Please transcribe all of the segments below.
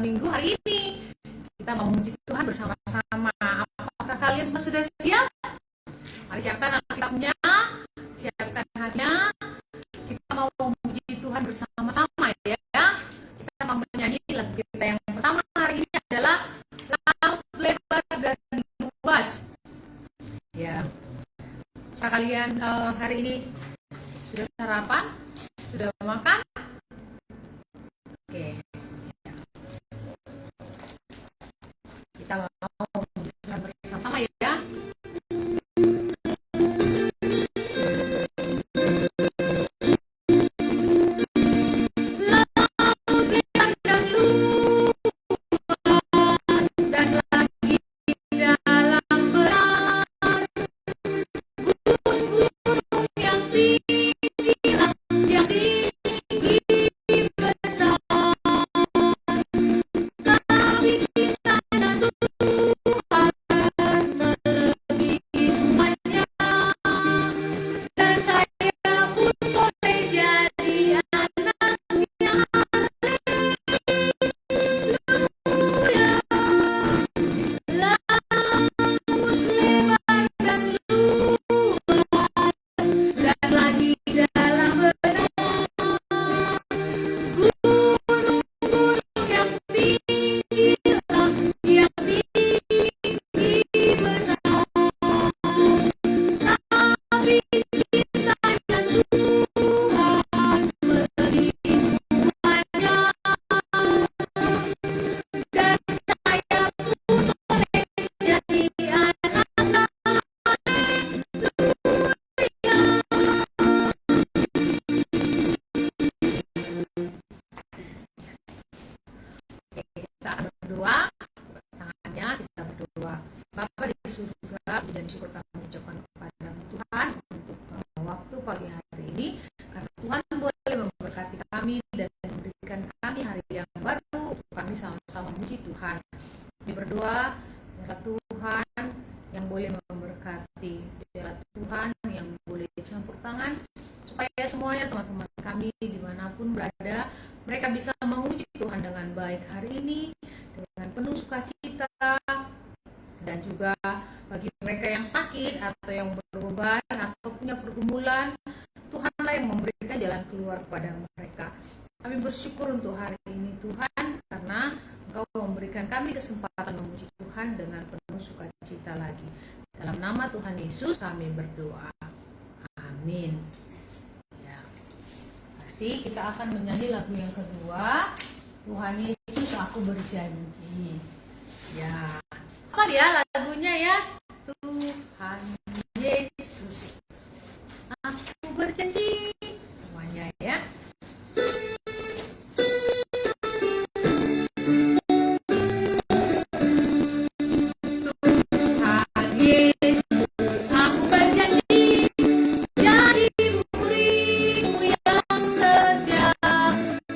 Minggu hari ini. Kita mau memuji Tuhan bersama-sama. Apakah kalian semua sudah siap? Mari siapkan Alkitabnya, siapkan hatinya. Kita mau memuji Tuhan bersama-sama ya. Kita mau menyanyi lagu kita yang pertama hari ini adalah Laut Lebar dan Luas. Ya. Apakah kalian hari ini sudah sarapan? Sudah makan? Oke. Kita mau bersama-sama ya. Berdoa, tangannya kita berdoa. Bapa di surga, puji dan syukur kami ucapkan kepada Tuhan untuk waktu pagi hari ini, karena Tuhan boleh memberkati kami dan memberikan kami hari yang baru untuk kami sama-sama memuji Tuhan. Kami berdoa, biarlah Tuhan yang boleh memberkati, biarlah Tuhan yang boleh campur tangan, supaya semuanya teman-teman kami dimanapun berada, mereka bisa memuji Tuhan dengan baik hari ini, dengan penuh sukacita. Dan juga bagi mereka yang sakit atau yang berbeban atau punya pergumulan, Tuhanlah yang memberikan jalan keluar kepada mereka. Kami bersyukur untuk hari ini Tuhan, karena Engkau memberikan kami kesempatan memuji Tuhan dengan penuh sukacita lagi. Dalam nama Tuhan Yesus kami berdoa. Amin. Ya. Kasih, kita akan menyanyi lagu yang kedua. Tuhan Yesus, aku berjanji. Ya. Apa dia lagunya ya? Tuhan Yesus, aku berjanji. Semuanya ya. Tuhan Yesus, aku berjanji jadi murid-Mu yang setia,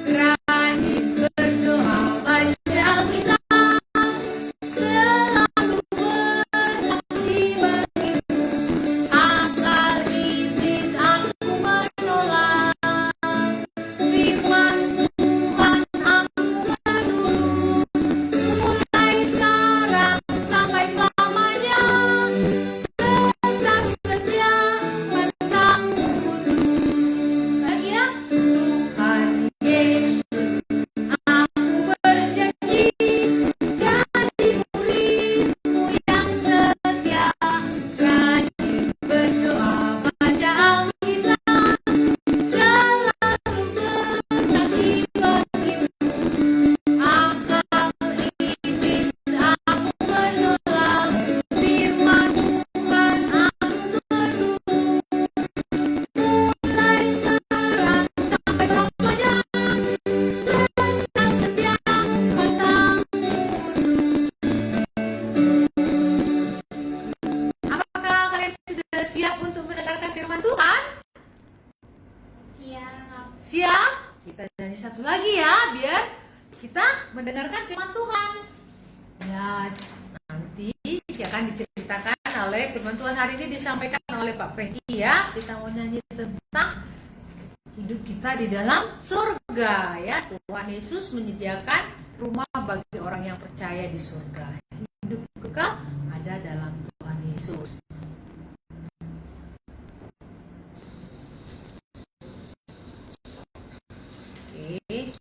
rajin berdoa, baca Alkitab, selalu bersaksi bagimu. Akal iblis aku menolak, firman Tuhan aku menurut, mulai sekarang sampai selamanya, tetap setia padamu terus. Lagi ya. Tuhan Yesus, aku berjanji jadi murid-Mu yang setia, rajin berdoa, baca Alkitab, selalu bersaksi bagimu. Akal iblis aku menolak, firman Tuhan aku menurut, mulai sekarang sampai selamanya, tetap setia padamu. Apakah kalian sudah siap untuk mendengarkan firman Tuhan? Siap. Siap? Kita nyanyi satu lagi ya, biar kita mendengarkan firman Tuhan. Ya, nanti akan diceritakan oleh firman Tuhan hari ini disampaikan oleh Pak Franky ya. Kita mau nyanyi tentang hidup kita di dalam surga ya. Tuhan Yesus menyediakan rumah bagi orang yang percaya di surga. Hidup kekal ada dalam Tuhan Yesus. Oke.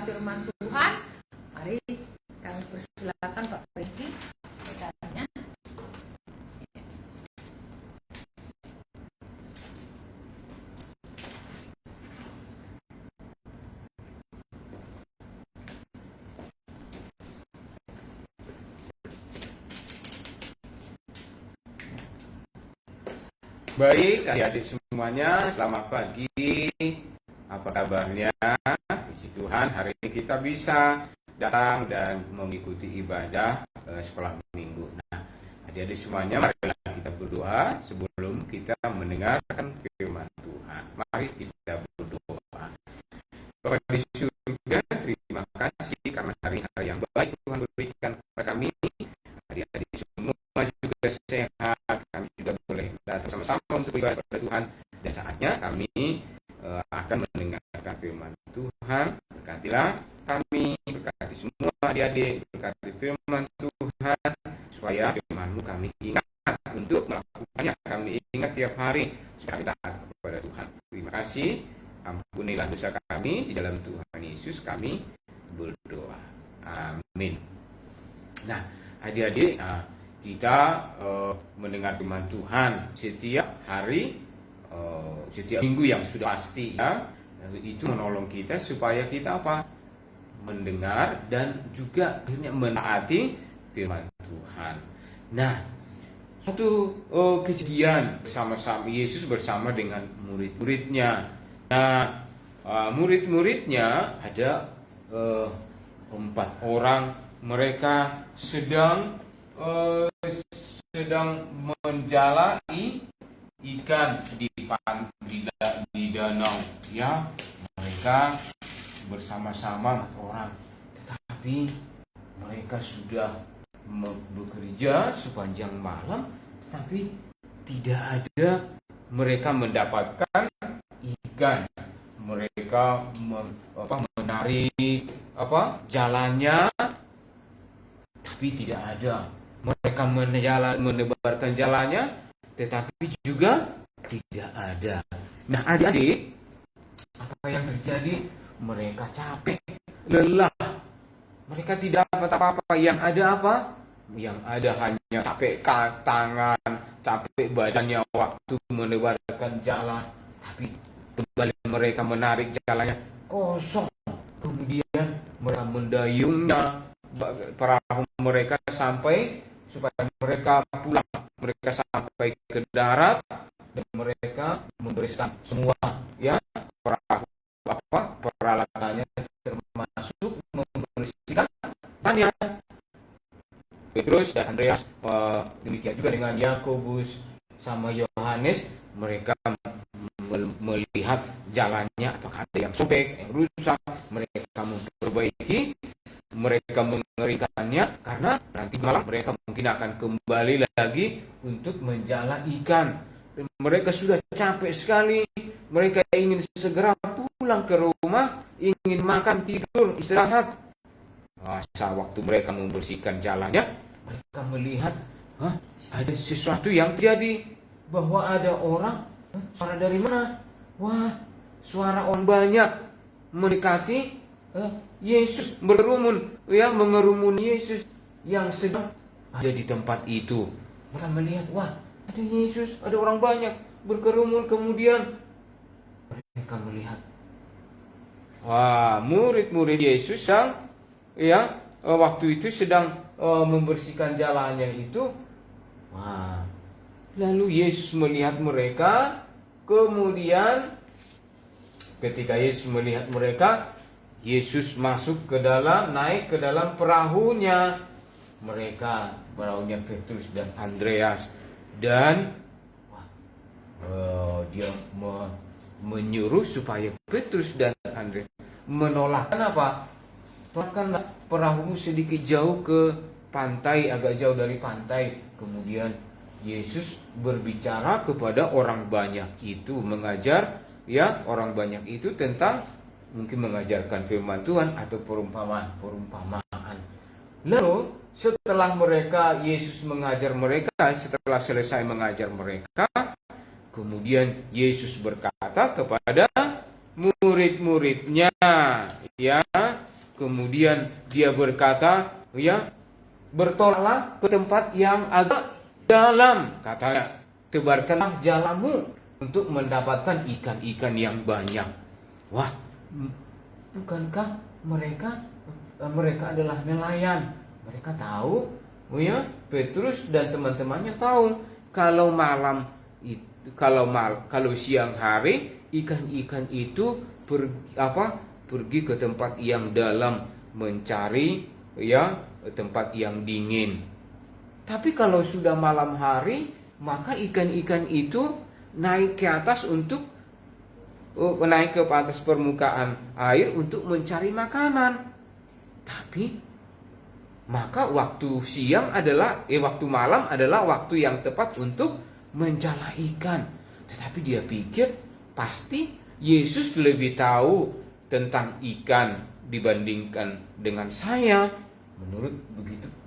Firman Tuhan. Mari kami persilakan Pak Franky bertanya. Baik, adik-adik semuanya, selamat pagi. Apa kabarnya? Puji Tuhan, hari ini kita bisa datang dan mengikuti ibadah sekolah minggu. Nah, adik-adik semuanya, marilah kita berdoa sebelum kita mendengarkan firman Tuhan. Mari kita berdoa. Bapa di surga, terima kasih karena hari-hari yang baik Tuhan berikan kepada kami. Adik-adik semua juga sehat, kami juga boleh datang sama-sama untuk beribadah kepada Tuhan. Dan saatnya kami akan mendengarkan firman Tuhan. Berkatilah kami, berkati semua adik-adik, berkati firman Tuhan, supaya firman-Mu kami ingat untuk melakukannya. Kami ingat tiap hari supaya kita taat kepada Tuhan. Terima kasih, ampunilah dosa kami, di dalam Tuhan Yesus kami berdoa. Amin. Nah, adik-adik, kita mendengar firman Tuhan setiap hari, setiap minggu yang sudah pasti, ya, itu menolong kita supaya kita apa? Mendengar dan juga akhirnya menaati firman Tuhan. Nah, satu kejadian bersama-sama Yesus bersama dengan murid-muridnya. Nah, murid-muridnya ada 4 orang. Mereka sedang menjalai ikan di danau, ya. Mereka bersama-sama 4 orang, tetapi mereka sudah bekerja sepanjang malam, tetapi tidak ada mereka mendapatkan ikan. Mereka menarik jalannya, tapi tidak ada. Mereka menebarkan jalannya, tetapi juga tidak ada. Nah, adik-adik, apa yang terjadi? Mereka capek, lelah. Mereka tidak dapat apa-apa. Yang ada apa? Yang ada hanya capek tangan, capek badannya waktu menebarkan jalan. Tapi kembali mereka menarik jalannya kosong. Kemudian mereka mendayungnya, perahu mereka sampai, supaya mereka pulang. Mereka sampai ke darat dan mereka membereskan semua, ya, perahu, peralatannya, termasuk membersihkan bannya. Petrus dan Andreas, demikian juga dengan Yakobus sama Yohanes, mereka melihat jalannya apakah ada yang sobek, yang rusak, mereka memperbaiki, mereka mengerikannya, karena nanti malam mereka mungkin akan kembali lagi untuk menjala ikan. Mereka sudah capek sekali, mereka ingin segera pulang ke rumah, ingin makan, tidur, istirahat. Saat waktu mereka membersihkan jalannya, mereka melihat ada sesuatu yang terjadi, bahwa ada orang. Suara dari mana? Wah, suara orang banyak mendekati Yesus, berkerumun, mengerumuni Yesus yang sedang ada di tempat itu. Mereka melihat, wah, ada Yesus, ada orang banyak berkerumun. Kemudian mereka melihat, wah, murid-murid Yesus yang waktu itu sedang membersihkan jalannya itu. Wah, lalu Yesus melihat mereka. Kemudian ketika Yesus melihat mereka, Yesus masuk ke dalam, naik ke dalam perahunya. Mereka, perahunya Petrus dan Andreas. Dan dia menyuruh supaya Petrus dan Andreas menolak. Kenapa? Bahkan perahumu sedikit jauh ke pantai, agak jauh dari pantai. Kemudian Yesus berbicara kepada orang banyak itu, mengajar orang banyak itu tentang, mungkin mengajarkan firman Tuhan atau perumpamaan. Lalu setelah Yesus mengajar mereka, setelah selesai mengajar mereka, kemudian Yesus berkata kepada murid-muridnya, kemudian dia berkata, bertolaklah ke tempat yang agak dalam, katanya, tebarkanlah jalamu untuk mendapatkan ikan-ikan yang banyak. Wah, bukankah mereka adalah nelayan? Mereka tahu, Petrus dan teman-temannya tahu kalau kalau siang hari ikan-ikan itu pergi ke tempat yang dalam mencari tempat yang dingin. Tapi kalau sudah malam hari, maka ikan-ikan itu naik ke atas naik ke atas permukaan air untuk mencari makanan. Tapi maka waktu malam adalah waktu yang tepat untuk menjala ikan. Tetapi dia pikir pasti Yesus lebih tahu tentang ikan dibandingkan dengan saya. Menurut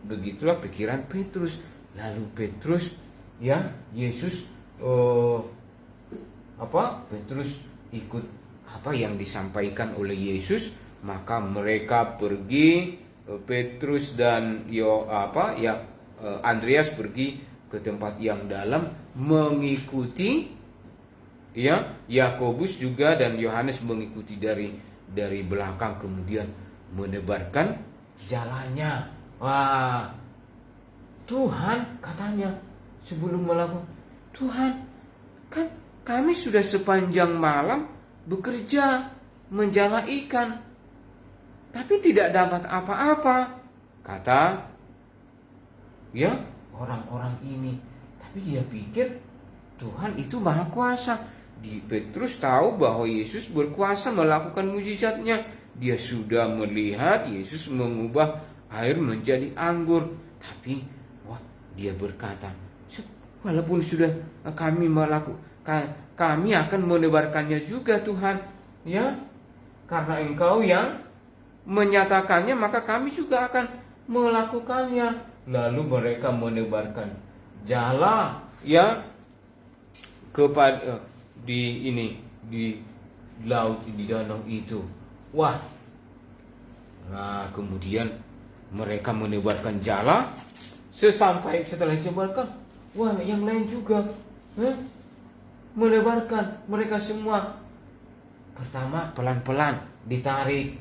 begitulah pikiran Petrus. Lalu Petrus, Yesus Petrus ikut apa yang disampaikan oleh Yesus. Maka mereka pergi, Petrus dan Andreas pergi ke tempat yang dalam, mengikuti Yakobus juga dan Yohanes mengikuti dari belakang, kemudian menebarkan jalannya. Wah, Tuhan, katanya sebelum melakukan, Tuhan, kan kami sudah sepanjang malam bekerja menjala ikan, tapi tidak dapat apa-apa, kata orang-orang ini. Tapi dia pikir Tuhan itu maha kuasa. Petrus tahu bahwa Yesus berkuasa melakukan mujizatnya. Dia sudah melihat Yesus mengubah air menjadi anggur. Tapi dia berkata, walaupun sudah kami melakukan, kami akan menebarkannya juga, Tuhan. Karena Engkau yang menyatakannya, maka kami juga akan melakukannya. Lalu mereka menebarkan jala kepada di laut, di danau itu. Wah. Nah, kemudian mereka menebarkan jala. Setelah disebarkan, yang lain juga menebarkan. Mereka semua pertama pelan-pelan ditarik.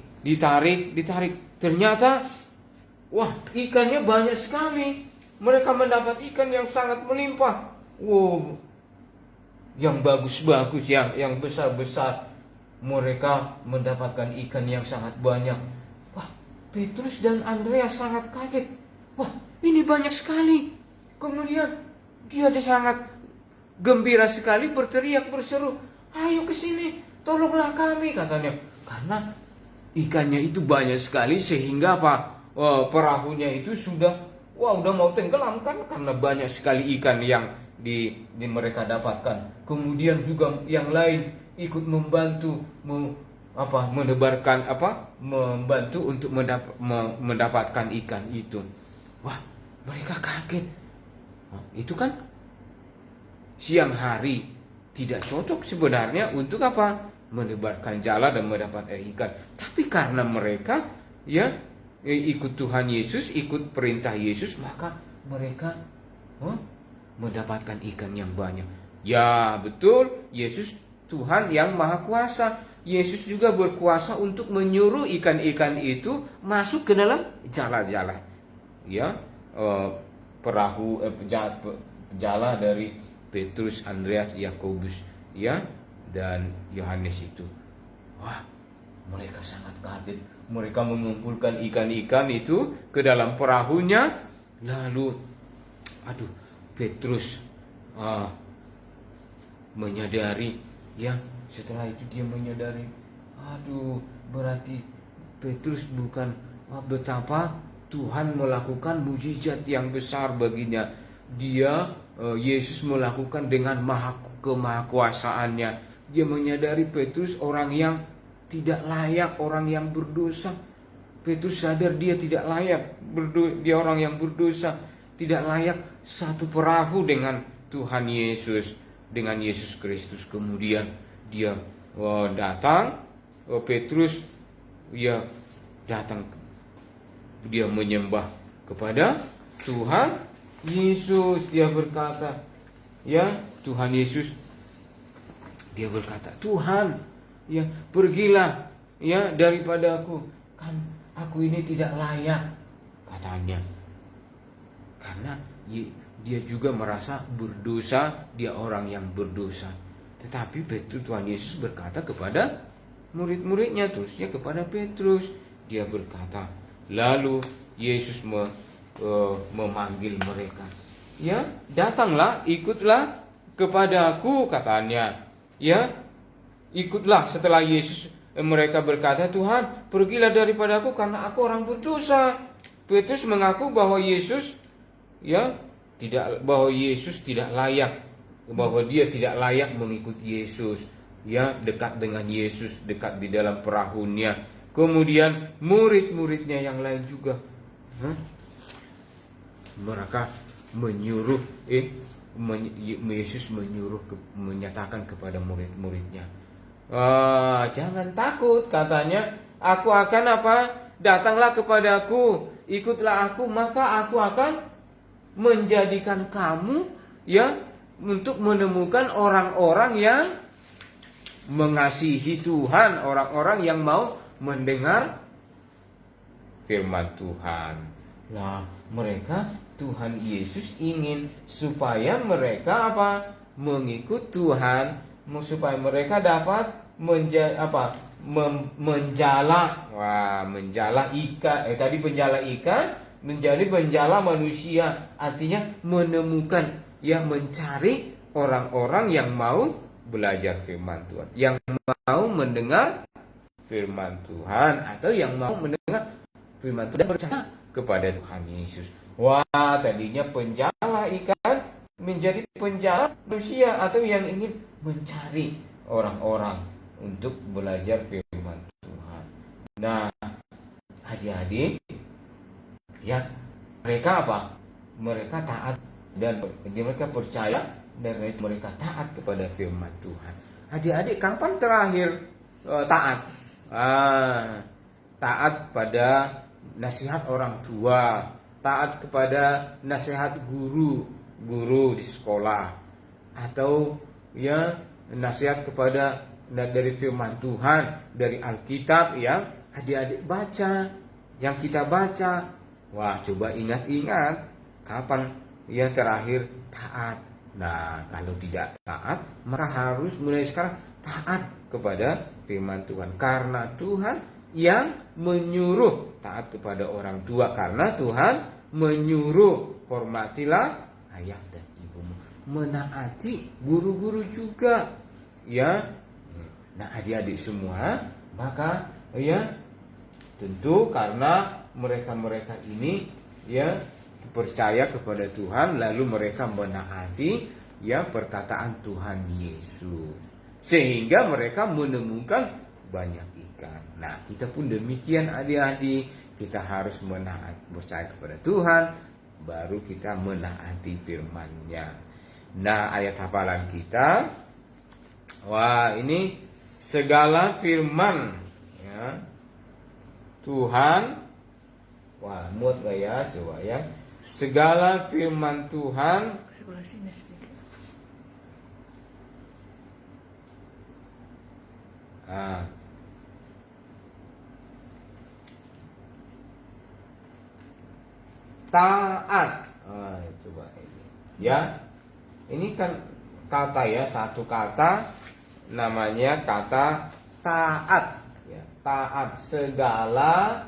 Ternyata ikannya banyak sekali. Mereka mendapat ikan yang sangat melimpah. Yang bagus-bagus, yang besar-besar. Mereka mendapatkan ikan yang sangat banyak. Petrus dan Andreas sangat kaget. Ini banyak sekali. Kemudian dia sangat gembira sekali, berteriak, berseru, ayo ke sini, tolonglah kami katanya. Karena ikannya itu banyak sekali sehingga apa? Perahunya itu udah mau tenggelam kan, karena banyak sekali ikan yang di mereka dapatkan. Kemudian juga yang lain ikut membantu membantu untuk mendapatkan ikan itu. Wah, mereka kaget. Itu kan siang hari tidak cocok sebenarnya untuk apa? Menebarkan jala dan mendapat ikan. Tapi karena mereka ikut Tuhan Yesus, ikut perintah Yesus, maka mereka mendapatkan ikan yang banyak. Ya betul, Yesus Tuhan yang Maha Kuasa. Yesus juga berkuasa untuk menyuruh ikan-ikan itu masuk ke dalam jala-jala. Perahu jala dari Petrus, Andreas, Yakobus, dan Yohanes itu. Wah, mereka sangat kaget. Mereka mengumpulkan ikan-ikan itu ke dalam perahunya. Lalu, Petrus menyadari, setelah itu dia menyadari, berarti Petrus bukan betapa Tuhan melakukan mujizat yang besar baginya. Yesus melakukan dengan kemahakuasaannya. Dia menyadari Petrus orang yang tidak layak, orang yang berdosa. Petrus sadar dia tidak layak, dia orang yang berdosa, tidak layak satu perahu dengan Tuhan Yesus, dengan Yesus Kristus. Kemudian dia datang, Petrus datang, dia menyembah kepada Tuhan Yesus. Dia berkata, Tuhan Yesus, dia berkata, Tuhan, pergilah daripada aku, kan aku ini tidak layak, katanya. Karena dia juga merasa berdosa, dia orang yang berdosa. Tetapi Tuhan Yesus berkata kepada murid-muridnya, terusnya kepada Petrus, dia berkata, lalu Yesus memanggil mereka. Datanglah, ikutlah kepadaku, katanya. Ikutlah. Setelah Yesus, mereka berkata, Tuhan, pergilah daripada aku karena aku orang berdosa. Petrus mengaku bahwa Yesus tidak layak, bahwa dia tidak layak mengikut Yesus. Dekat dengan Yesus, dekat di dalam perahunya. Kemudian murid-muridnya yang lain juga, mereka menyuruh Yesus menyatakan kepada murid-muridnya, jangan takut, katanya, aku akan datanglah kepadaku, ikutlah aku, maka aku akan menjadikan kamu untuk menemukan orang-orang yang mengasihi Tuhan, orang-orang yang mau mendengar firman Tuhan. Nah, mereka, Tuhan Yesus ingin supaya mereka mengikut Tuhan, supaya mereka dapat menjala. Menjala ikan. Tadi penjala ikan menjadi penjala manusia. Artinya menemukan, mencari orang-orang yang mau belajar firman Tuhan, yang mau mendengar firman Tuhan, atau yang mau mendengar firman Tuhan dan percaya kepada Tuhan Yesus. Tadinya penjala ikan menjadi penjala manusia, atau yang ingin mencari orang-orang untuk belajar firman Tuhan. Nah, adik-adik, mereka mereka taat dan mereka percaya, dan mereka taat kepada firman Tuhan. Adik-adik, kapan terakhir taat? Taat pada nasihat orang tua, taat kepada nasihat guru di sekolah, atau nasihat kepada dari firman Tuhan, dari Alkitab yang adik-adik baca, yang kita baca. Coba ingat-ingat kapan terakhir taat. Nah, kalau tidak taat, maka harus mulai sekarang taat kepada firman Tuhan, karena Tuhan yang menyuruh taat kepada orang tua, karena Tuhan menyuruh hormatilah ayah dan ibumu, menaati guru-guru juga, Nah, adik-adik semua, maka ya tentu karena mereka-mereka ini ya percaya kepada Tuhan, lalu mereka menaati ya perkataan Tuhan Yesus, sehingga mereka menemukan banyak ikan. Nah, kita pun demikian adik-adik, kita harus percaya kepada Tuhan, baru kita menaati firman-Nya. Nah, ayat hafalan kita, wah ini segala firman ya Tuhan, wah muat gak ya, coba ya. Segala firman Tuhan taat. Coba ini ya, ini kan kata ya, satu kata namanya kata taat ya. Taat segala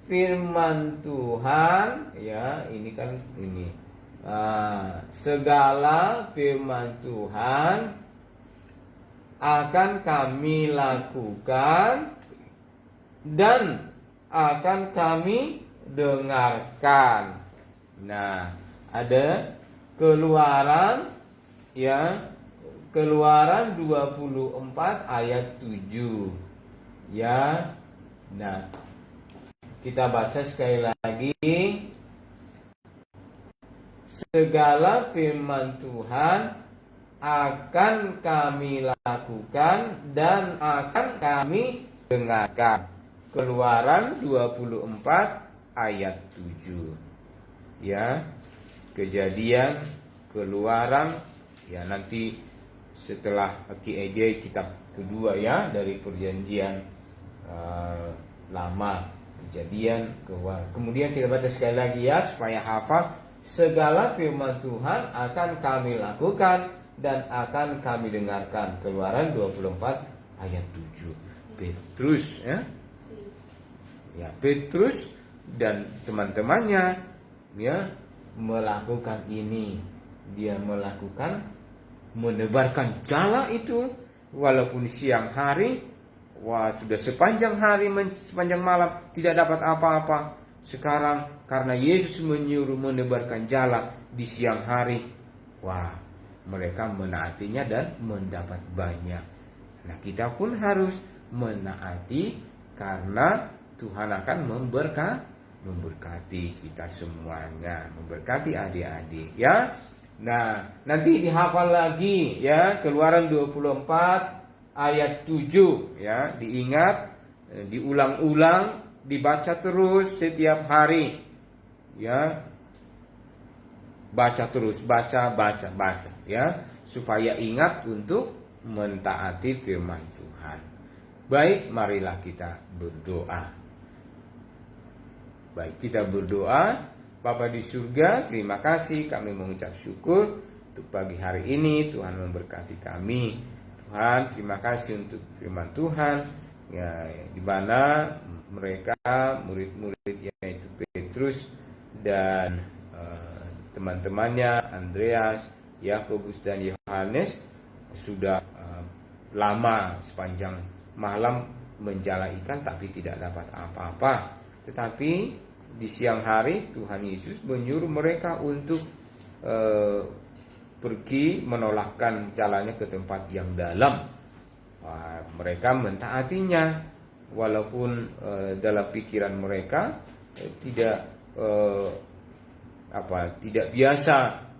firman Tuhan ya, ini kan ini segala firman Tuhan akan kami lakukan dan akan kami dengarkan. Nah, ada Keluaran ya, Keluaran 24 ayat 7 ya. Nah, kita baca sekali lagi. Segala firman Tuhan akan kami lakukan dan akan kami dengarkan. Keluaran 24 ayat 7 ya. Kejadian, Keluaran ya, nanti setelah QED kitab kedua ya dari perjanjian lama, Kejadian, Keluaran. Kemudian kita baca sekali lagi ya supaya hafal. Segala firman Tuhan akan kami lakukan dan akan kami dengarkan. Keluaran 24 ayat 7. Petrus ya. Ya, Petrus dan teman-temannya ya melakukan ini. Dia melakukan, menebarkan jala itu walaupun siang hari. Wah, sudah sepanjang hari, sepanjang malam tidak dapat apa-apa. Sekarang karena Yesus menyuruh menebarkan jala di siang hari, wah, mereka menaatinya dan mendapat banyak. Nah, kita pun harus menaati karena Tuhan akan memberkati kita semuanya, memberkati adik-adik ya. Nah, nanti dihafal lagi ya, Keluaran 24 ayat 7 ya, diingat, diulang-ulang, dibaca terus setiap hari ya. Baca terus, baca ya, supaya ingat untuk mentaati firman Tuhan. Baik, marilah kita berdoa. Baik, kita berdoa. Bapa di surga, terima kasih, kami mengucap syukur untuk pagi hari ini. Tuhan memberkati kami. Tuhan, terima kasih untuk firman Tuhan ya, di mana mereka murid-murid yaitu Petrus dan teman-temannya Andreas, Yakobus dan Yohanes sudah lama sepanjang malam menjala ikan tapi tidak dapat apa-apa. Tetapi di siang hari Tuhan Yesus menyuruh mereka untuk pergi menolakkan jalannya ke tempat yang dalam. Mereka mentaatinya walaupun dalam pikiran mereka tidak biasa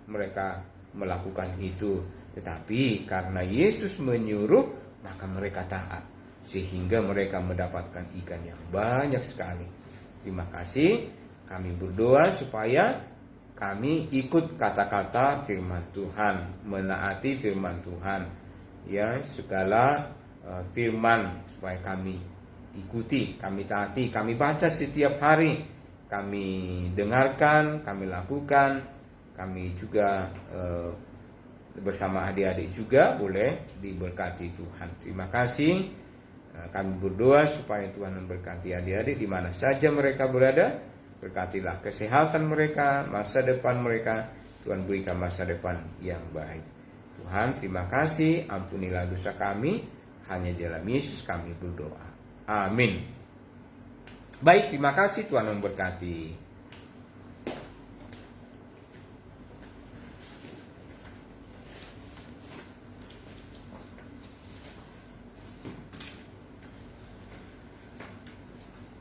mereka melakukan itu. Tetapi karena Yesus menyuruh, maka mereka taat sehingga mereka mendapatkan ikan yang banyak sekali. Terima kasih. Kami berdoa supaya kami ikut kata-kata firman Tuhan, menaati firman Tuhan. Ya, segala firman supaya kami ikuti, kami taati, kami baca setiap hari, kami dengarkan, kami lakukan. Kami juga bersama adik-adik juga boleh diberkati Tuhan. Terima kasih. Kami berdoa supaya Tuhan memberkati adik-adik di mana saja mereka berada. Berkatilah kesehatan mereka, masa depan mereka. Tuhan berikan masa depan yang baik. Tuhan, terima kasih. Ampunilah dosa kami. Hanya di dalam Yesus kami berdoa. Amin. Baik, terima kasih, Tuhan memberkati.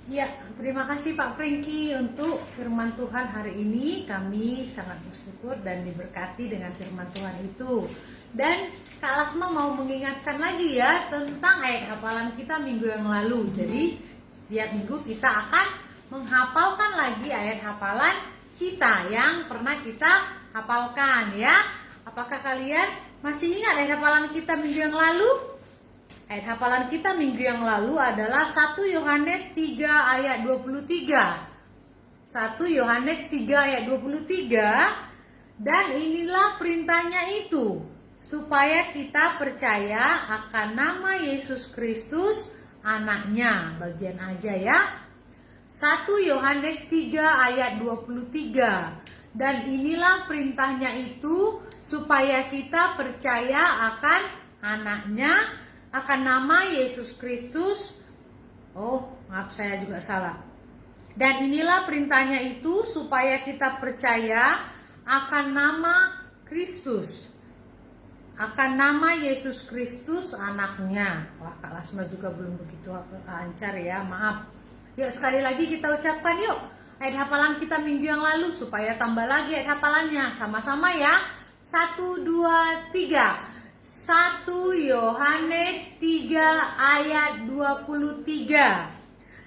Ya, terima kasih Pak Pringki untuk firman Tuhan hari ini. Kami sangat bersyukur dan diberkati dengan firman Tuhan itu. Dan Kak Lasma mau mengingatkan lagi ya tentang ayat hafalan kita minggu yang lalu. Jadi setiap minggu kita akan menghafalkan lagi ayat hafalan kita yang pernah kita hafalkan ya. Apakah kalian masih ingat ayat hafalan kita minggu yang lalu? Ayat hafalan kita minggu yang lalu adalah 1 Yohanes 3 ayat 23. 1 Yohanes 3 ayat 23. Dan inilah perintahnya itu, supaya kita percaya akan nama Yesus Kristus anaknya. Bagian aja ya. 1 Yohanes 3 ayat 23. Dan inilah perintahnya itu, supaya kita percaya akan anaknya, akan nama Yesus Kristus. Oh, maaf, saya juga salah. Dan inilah perintahnya itu, supaya kita percaya akan nama Kristus, akan nama Yesus Kristus anaknya. Wah, Kak Lasma juga belum begitu lancar ya, maaf. Yuk sekali lagi kita ucapkan yuk ayat hafalan kita minggu yang lalu, supaya tambah lagi ayat hafalannya. Sama-sama ya. 1, 2, 3. 1 Yohanes 3 ayat 23.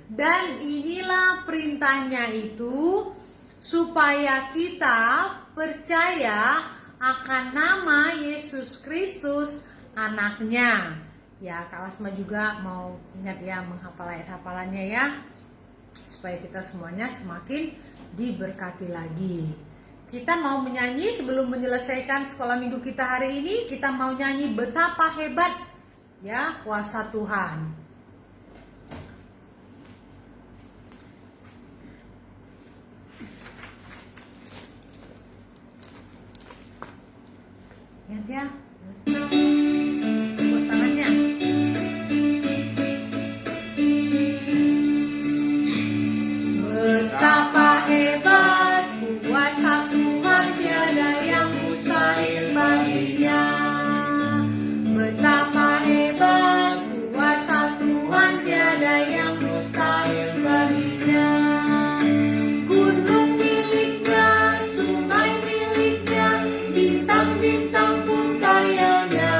Dan inilah perintahnya itu, supaya kita percaya akan nama Yesus Kristus anaknya. Ya, Kak Lasma juga mau ingat ya menghafal ayat hafalannya ya, supaya kita semuanya semakin diberkati lagi. Kita mau menyanyi sebelum menyelesaikan sekolah minggu kita hari ini. Kita mau nyanyi betapa hebat ya kuasa Tuhan. Ingat ya, buat tangannya. Betapa hebat kuasa Tuhan, tiada yang mustahil baginya. Betapa hebat kuasa Tuhan, tiada yang mustahil baginya. Gunung miliknya, sungai miliknya, bintang-bintang pun karyanya.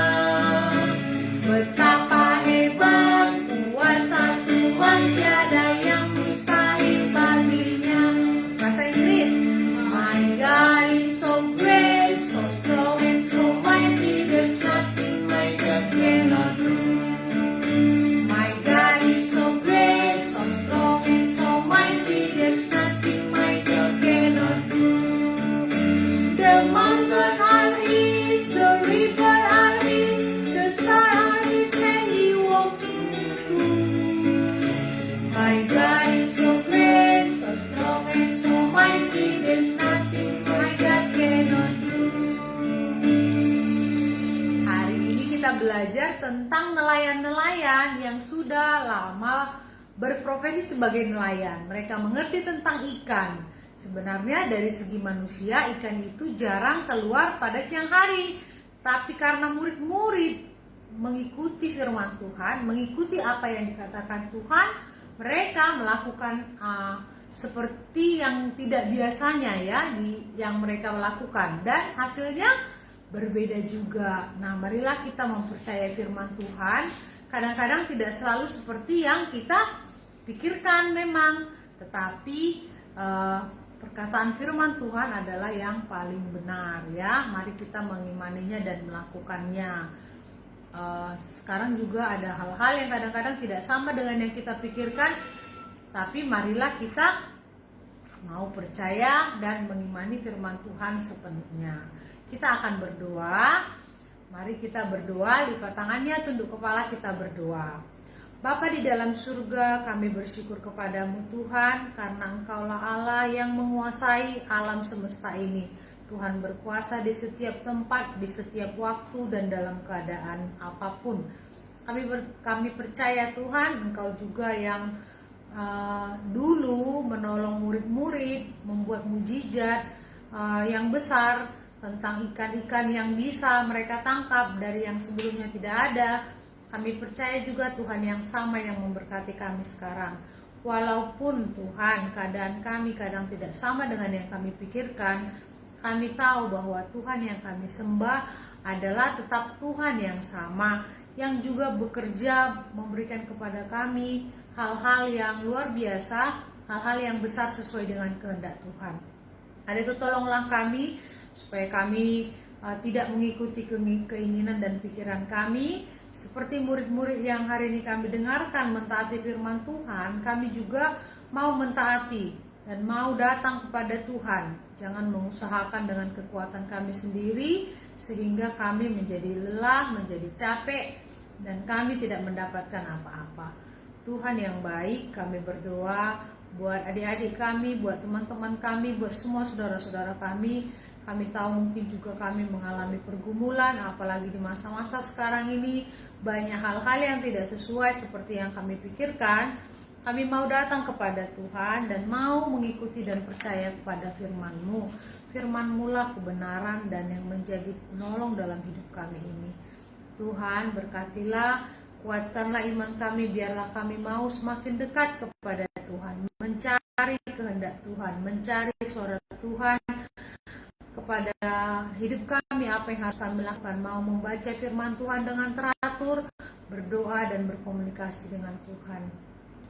Betapa hebat kuasa Tuhan, tiada yang mustahil baginya. Bahasa Inggris. My God is so great, so strong and so mighty, there's nothing my God cannot do. My God is so great, so strong and so mighty, there's nothing my God cannot do. The mountains are His, the river are His, the stars are His handiwork too. My God is so great, so strong and so mighty, there's nothing my God cannot do. Hari ini kita belajar tentang nelayan-nelayan yang sudah lama berprofesi sebagai nelayan. Mereka mengerti tentang ikan. Sebenarnya dari segi manusia, ikan itu jarang keluar pada siang hari. Tapi karena murid-murid mengikuti firman Tuhan, mengikuti apa yang dikatakan Tuhan, mereka melakukan seperti yang tidak biasanya ya yang mereka lakukan, dan hasilnya berbeda juga. Nah, marilah kita mempercayai firman Tuhan. Kadang-kadang tidak selalu seperti yang kita pikirkan memang, tetapi perkataan firman Tuhan adalah yang paling benar ya. Mari kita mengimaninya dan melakukannya. Sekarang juga ada hal-hal yang kadang-kadang tidak sama dengan yang kita pikirkan, tapi marilah kita mau percaya dan mengimani firman Tuhan sepenuhnya. Kita akan berdoa. Mari kita berdoa, lipat tangannya, tunduk kepala, kita berdoa. Bapa di dalam surga, kami bersyukur kepadamu Tuhan, karena Engkaulah Allah yang menguasai alam semesta ini. Tuhan berkuasa di setiap tempat, di setiap waktu, dan dalam keadaan apapun. Kami percaya Tuhan, Engkau juga yang dulu menolong murid-murid, membuat mujizat yang besar tentang ikan-ikan yang bisa mereka tangkap dari yang sebelumnya tidak ada. Kami percaya juga Tuhan yang sama yang memberkati kami sekarang. Walaupun Tuhan keadaan kami kadang tidak sama dengan yang kami pikirkan, kami tahu bahwa Tuhan yang kami sembah adalah tetap Tuhan yang sama, yang juga bekerja memberikan kepada kami hal-hal yang luar biasa, hal-hal yang besar sesuai dengan kehendak Tuhan. Ada itu tolonglah kami supaya kami tidak mengikuti keinginan dan pikiran kami. Seperti murid-murid yang hari ini kami dengarkan mentaati firman Tuhan, kami juga mau mentaati dan mau datang kepada Tuhan. Jangan mengusahakan dengan kekuatan kami sendiri sehingga kami menjadi lelah, menjadi capek, dan kami tidak mendapatkan apa-apa. Tuhan yang baik, kami berdoa buat adik-adik kami, buat teman-teman kami, buat semua saudara-saudara kami. Kami tahu mungkin juga kami mengalami pergumulan, apalagi di masa-masa sekarang ini banyak hal-hal yang tidak sesuai seperti yang kami pikirkan. Kami mau datang kepada Tuhan dan mau mengikuti dan percaya kepada firman-Mu. Firman-Mu lah kebenaran dan yang menjadi penolong dalam hidup kami ini. Tuhan berkatilah, kuatkanlah iman kami, biarlah kami mau semakin dekat kepada Tuhan, mencari kehendak Tuhan, mencari suara Tuhan kepada hidup kami, apa yang harus kami lakukan, mau membaca firman Tuhan dengan teratur, berdoa dan berkomunikasi dengan Tuhan.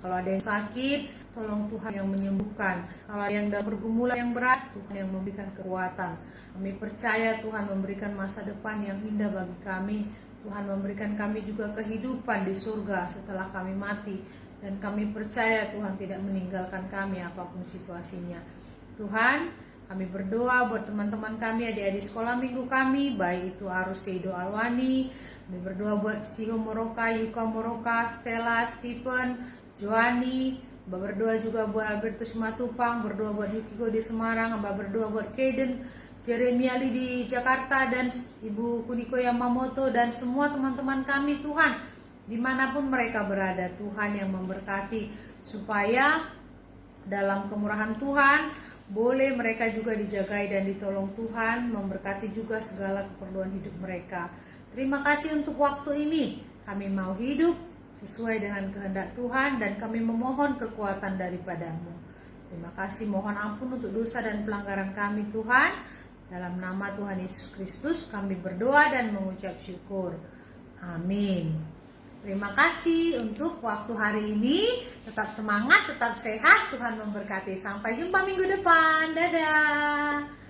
Kalau ada yang sakit, tolong Tuhan yang menyembuhkan. Kalau ada yang dalam pergumulan yang berat, Tuhan yang memberikan kekuatan. Kami percaya Tuhan memberikan masa depan yang indah bagi kami. Tuhan memberikan kami juga kehidupan di surga setelah kami mati. Dan kami percaya Tuhan tidak meninggalkan kami apapun situasinya. Tuhan, kami berdoa buat teman-teman kami, adik-adik sekolah minggu kami, baik itu Arus Seido Alwani. Kami berdoa buat Siho Moroka, Yuka Moroka, Stella, Stephen, Joani. Berdoa juga buat Albertus Matupang, berdoa buat Yukiko di Semarang, berdoa buat Kaden, Jeremia Lee di Jakarta, dan Ibu Kuniko Yamamoto, dan semua teman-teman kami Tuhan, dimanapun mereka berada, Tuhan yang memberkati, supaya dalam kemurahan Tuhan, boleh mereka juga dijagai dan ditolong Tuhan, memberkati juga segala keperluan hidup mereka. Terima kasih untuk waktu ini, kami mau hidup sesuai dengan kehendak Tuhan dan kami memohon kekuatan daripada-Mu. Terima kasih, mohon ampun untuk dosa dan pelanggaran kami Tuhan. Dalam nama Tuhan Yesus Kristus kami berdoa dan mengucap syukur. Amin. Terima kasih untuk waktu hari ini. Tetap semangat, tetap sehat. Tuhan memberkati. Sampai jumpa minggu depan. Dadah.